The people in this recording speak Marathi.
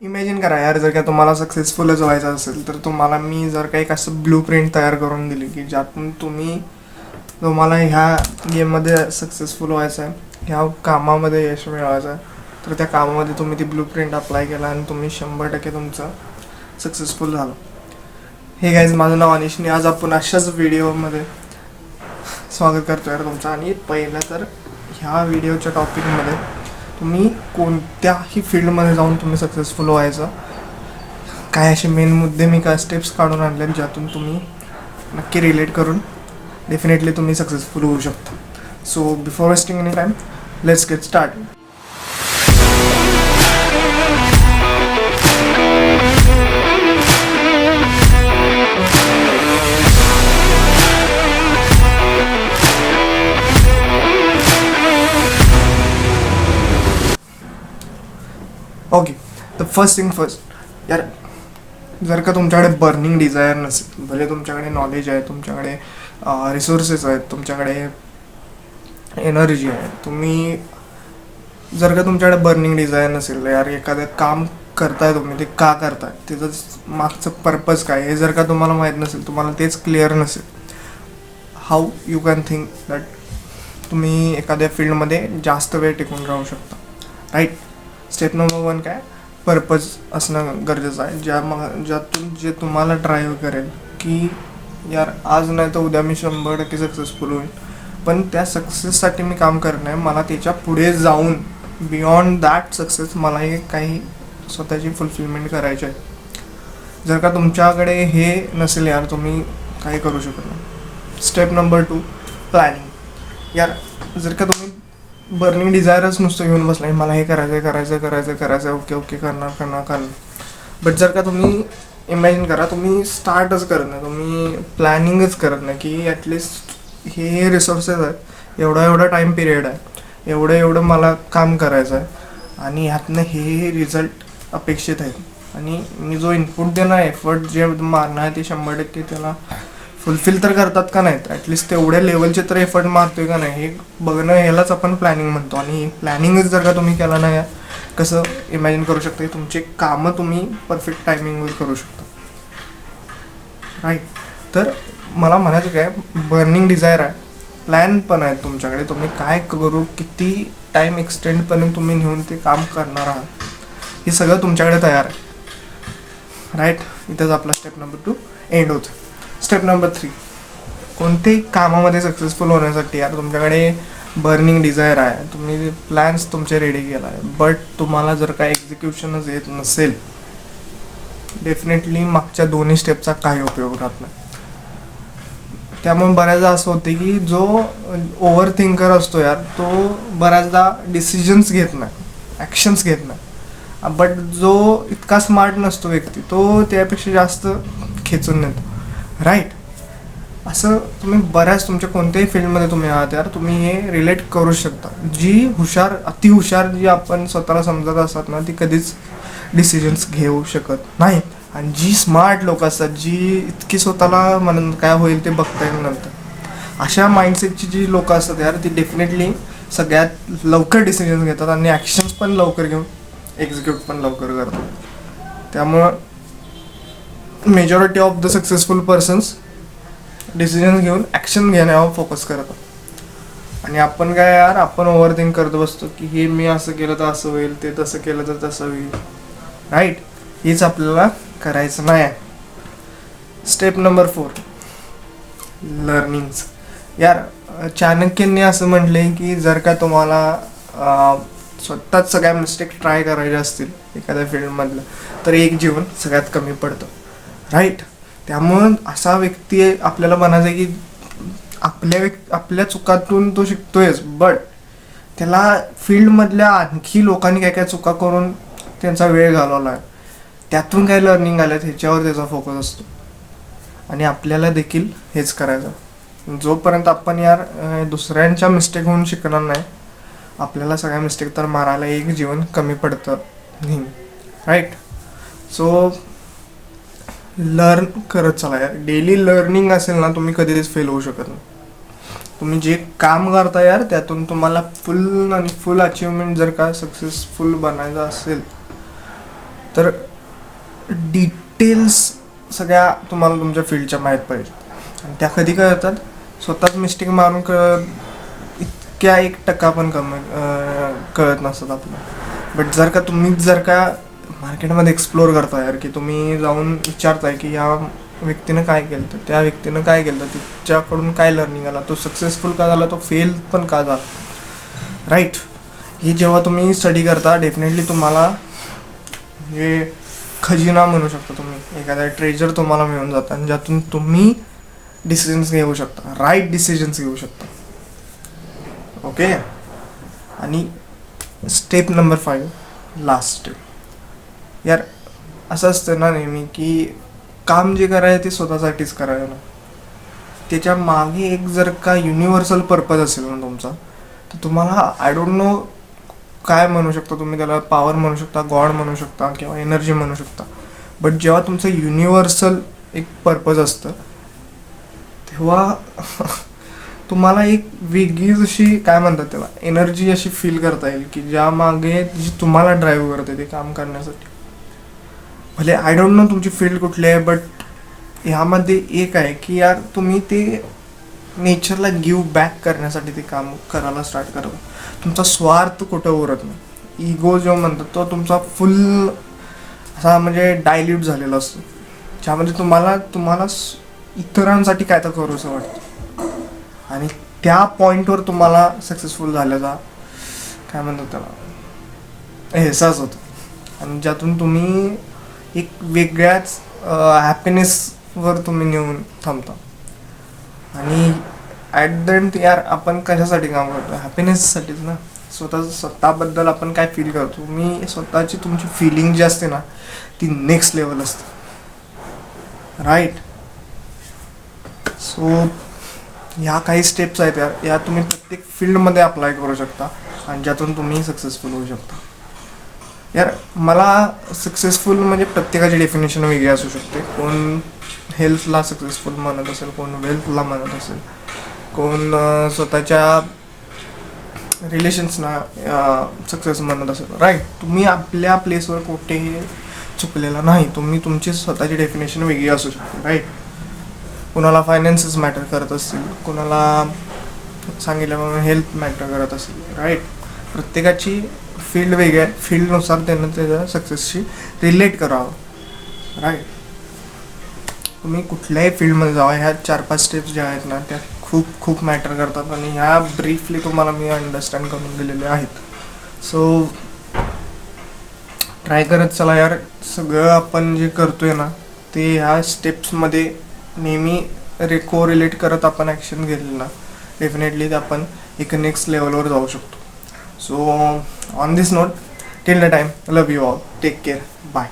इमॅजिन करा यार, जर का तुम्हाला सक्सेसफुलच व्हायचं असेल तर तुम्हाला मी जर का एक असं ब्लू प्रिंट तयार करून दिली की ज्यातून तुम्हाला ह्या गेममध्ये सक्सेसफुल व्हायचं आहे, ह्या कामामध्ये यश मिळवायचं आहे, तर त्या कामामध्ये तुम्ही ती ब्लू प्रिंट अप्लाय केला आणि तुम्ही 100% तुमचं सक्सेसफुल झालं. हे गाईज, माझं नाव अनिशनी. आज आपण अशाच व्हिडिओमध्ये स्वागत करतो यार तुमचं. आणि पहिलं तर ह्या व्हिडिओच्या टॉपिकमध्ये तुम्ही कोणत्याही फील्डमध्ये जाऊन तुम्ही सक्सेसफुल व्हायचं, काय असे मेन मुद्दे मी काय स्टेप्स काढून आणले ज्यातून तुम्ही नक्की रिलेट करून डेफिनेटली तुम्ही सक्सेसफुल होऊ शकता. So before wasting any time, let's get start. Okay, the first thing first यार, जर का तुमच्याकडे बर्निंग डिझायर नसेल, भले तुमच्याकडे नॉलेज आहे, तुमच्याकडे रिसोर्सेस आहेत, तुमच्याकडे एनर्जी आहे, तुम्ही जर का तुमच्याकडे बर्निंग डिझायर नसेल यार, एखादं काम करताय तुम्ही, ते का करताय, त्याचं मागचं पर्पज काय हे जर का तुम्हाला माहीत नसेल, तुम्हाला तेच क्लिअर नसेल, how you can think that तुम्ही एखाद्या फील्डमध्ये जास्त वेळ टिकून राहू शकता, राईट? स्टेप नंबर 1 काय, पर्पज असणं गरजेचं आहे, ज्यातून जे तुम्हाला ड्राईव्ह करेल की यार आज नाही तर उद्या मी 100% सक्सेसफुल होईल, पण त्या सक्सेससाठी मी काम करणं आहे, मला त्याच्या पुढे जाऊन बियॉन्ड दॅट सक्सेस मला हे काही स्वतःची फुलफिलमेंट करायची आहे. जर का तुमच्याकडे हे नसेल यार, तुम्ही काही करू शकत नाही. Step number 2, planning. यार जर का तुम्ही बर्निंग डिझायरच नुसतं घेऊन बसला, मला हे करायचं ओके करणार, बट जर का तुम्ही इमॅजिन करा, तुम्ही स्टार्टच करत नाही, तुम्ही प्लॅनिंगच करत नाही की ॲटलिस्ट हे रिसोर्सेस आहेत, एवढा टाईम पिरियड आहे, एवढं मला काम करायचं आहे आणि ह्यातनं हे रिझल्ट अपेक्षित आहेत आणि मी जो इनपुट देणार, एफर्ट जे मारणार आहे ते 100% त्याला फुलफिल तर करतात का नाहीत, ॲटलिस्ट तेवढ्या लेवलचे तर एफर्ट मारतोय का नाही हे बघणं, ह्यालाच आपण प्लॅनिंग म्हणतो. आणि प्लॅनिंगच जर का तुम्ही केला नाही, कसं इमॅजिन करू शकता की तुमचे कामं तुम्ही परफेक्ट टायमिंगवर करू शकता, राईट? तर मला म्हणायचं काय, बर्निंग डिझायर आहे, प्लॅन पण आहे तुमच्याकडे, तुम्ही काय करू, किती टाईम एक्सटेंडपर्यंत तुम्ही नेऊन ते काम करणार आहात, हे सगळं तुमच्याकडे तयार आहे, राईट? इथंच आपला स्टेप नंबर 2 एंड होतं. स्टेप नंबर 3, कोणत्याही कामामध्ये सक्सेसफुल होण्यासाठी यार तुमच्याकडे बर्निंग डिझायर आहे, तुम्ही प्लॅन्स तुमचे रेडी केला आहे, बट तुम्हाला जर का एक्झिक्युशनच येत नसेल, डेफिनेटली मागच्या दोन्ही स्टेपचा काही उपयोग राहत नाही. त्यामुळे बऱ्याचदा असं होते की जो ओव्हर थिंकर असतो यार, तो बऱ्याचदा डिसिजन्स घेत नाही, ॲक्शन्स घेत नाही, बट जो इतका स्मार्ट नसतो व्यक्ती, तो त्यापेक्षा जास्त खेचून नेतो, राईट? असं तुम्ही बऱ्याच तुमच्या कोणत्याही फील्डमध्ये तुम्ही आहात यार, तुम्ही हे रिलेट करू शकता. जी अतिहुशार जी आपण स्वतःला समजत असतात ना, ती कधीच डिसिजन्स घेऊ शकत नाहीत. आणि जी स्मार्ट लोक असतात, जी इतकी स्वतःला म्हणून काय होईल ते बघता येईल नंतर, अशा माइंडसेटची जी लोकं असतात यार, ती डेफिनेटली सगळ्यात लवकर डिसिजन्स घेतात आणि ॲक्शन्स पण लवकर घेऊन एक्झिक्यूट पण लवकर करतात. त्यामुळं majority of the successful persons decisions घेऊन ॲक्शन घेण्यावर फोकस करतात. आणि आपण काय यार, आपण ओव्हर थिंक करत बसतो की हे मी असं केलं तर असं होईल, ते तसं केलं तर तसं होईल, राईट? हेच आपल्याला करायचं नाही आहे. Step number 4, learnings. यार चाणक्यांनी असं म्हटले की जर का तुम्हाला स्वतःच सगळ्या मिस्टेक ट्राय करायच्या असतील एखाद्या फील्डमधलं, तर एक जीवन सगळ्यात कमी पडतं, राईट? त्यामुळं असा व्यक्ती आपल्याला म्हणायचं आहे की आपल्या चुकातून तो शिकतोयच, बट त्याला फील्डमधल्या आणखी लोकांनी काय चुका करून त्यांचा वेळ घालवला आहे, त्यातून काय लर्निंग आलं ह्याच्यावर त्याचा फोकस असतो. आणि आपल्याला देखील हेच करायचं. जोपर्यंत आपण यार दुसऱ्यांच्या मिस्टेक होऊन शिकणार नाही, आपल्याला सगळ्या मिस्टेक तर मारायला एक जीवन कमी पडतं नेहमी, राईट? सो लर्न करत चला यार. डेली लर्निंग असेल ना, तुम्ही कधीच फेल होऊ शकत नाही. तुम्ही जे काम करता यार, त्यातून तुम्हाला फुल अचिव्हमेंट जर का सक्सेसफुल बनायचं असेल, तर डिटेल्स सगळ्या तुम्हाला तुमच्या फील्डच्या माहीत पाहिजेत, आणि त्या कधी कळतात, स्वतःच मिस्टेक मारून इतक्या 1% पण कळत नसतात आपल्याला. बट जर का मार्केटमध्ये एक्सप्लोर करताय यार, की तुम्ही जाऊन विचारताय की या व्यक्तीनं काय केलं, तर त्या व्यक्तीनं काय केलं, तिच्याकडून काय लर्निंग आला, तो सक्सेसफुल का झाला, तो फेल पण का झाला, राईट. हे जेव्हा तुम्ही स्टडी करता, डेफिनेटली तुम्हाला हे खजिना म्हणू शकता तुम्ही, एखादा ट्रेजर तुम्हाला मिळून जातं, आणि ज्यातून तुम्ही डिसिजन्स घेऊ शकता, राईट डिसिजन्स घेऊ शकता. ओके. आणि स्टेप नंबर 5, लास्ट स्टेप. यार असं असतं ना नेहमी की काम जे करायचं ते स्वतःसाठीच करायचं ना, त्याच्या मागे एक जर का युनिव्हर्सल पर्पज असेल ना तुमचा, तर तुम्हाला आय डोंट नो काय म्हणू शकता तुम्ही त्याला, पॉवर म्हणू शकता, गॉड म्हणू शकता, किंवा एनर्जी म्हणू शकता. बट जेव्हा तुमचं युनिव्हर्सल एक पर्पज असतं, तेव्हा तुम्हाला एक वेगळीच अशी काय म्हणतात त्याला, एनर्जी अशी फील करता येईल की ज्या मागे जी तुम्हाला ड्राईव्ह करते ते काम करण्यासाठी. भले आय डोंट नो तुमची फील्ड कुठली आहे, बट ह्यामध्ये एक आहे की यार तुम्ही ते नेचरला गिव्ह बॅक करण्यासाठी ते काम करायला स्टार्ट करता. तुमचा स्वार्थ कुठं उरत नाही. इगो जो म्हणतात तो तुमचा फुल असा म्हणजे डायल्यूट झालेला असतो, ज्यामध्ये तुम्हाला इतरांसाठी काय तर करूसं वाटतं, आणि त्या पॉईंटवर तुम्हाला सक्सेसफुल झाल्याचा काय म्हणतात त्याला एहसास होतो, आणि ज्यातून तुम्ही एक वेगळ्याच हॅपीनेसवर तुम्ही नेऊन थांबता. आणि ॲट द एंड यार आपण कशासाठी काम करतो, हॅपीनेससाठीच ना. स्वतःबद्दल आपण काय फील करतो, मी स्वतःची तुमची फिलिंग जी असते ना ती नेक्स्ट लेवल असते, राईट. सो ह्या काही स्टेप्स आहेत यार, या तुम्ही प्रत्येक फील्डमध्ये अप्लाय करू शकता, आणि ज्यातून तुम्ही सक्सेसफुल होऊ शकता. यार मला सक्सेसफुल म्हणजे प्रत्येकाची डेफिनेशन वेगळी असू शकते. कोण हेल्थला सक्सेसफुल म्हणत असेल, कोण वेल्थला म्हणत असेल, कोण स्वतःच्या रिलेशन्सना सक्सेस म्हणत असेल, राईट. तुम्ही आपल्या प्लेसवर कुठेही चुकलेला नाही, तुम्ही तुमची स्वतःची डेफिनेशन वेगळी असू शकते, राईट. कुणाला फायनान्सेस मॅटर करत असतील, कुणाला सांगितल्याप्रमाणे हेल्थ मॅटर करत असेल, राईट. प्रत्येकाची फील्ड वेगळी आहे, फील्डनुसार त्यानं त्याच्या सक्सेसशी रिलेट करावं, राईट. तुम्ही कुठल्याही फील्डमध्ये जावा, ह्या 4-5 स्टेप्स ज्या आहेत ना त्या खूप मॅटर करतात, आणि ह्या ब्रीफली तुम्हाला मी अंडरस्टँड करून दिलेले आहेत. सो ट्राय करत चला यार. सगळं आपण जे करतोय ना ते ह्या स्टेप्समध्ये नेहमी कोरिलेट करत आपण ॲक्शन घेतली ना, डेफिनेटली आपण एक नेक्स्ट लेवलवर जाऊ शकतो. So on this note, till the time, love you all, take care, bye.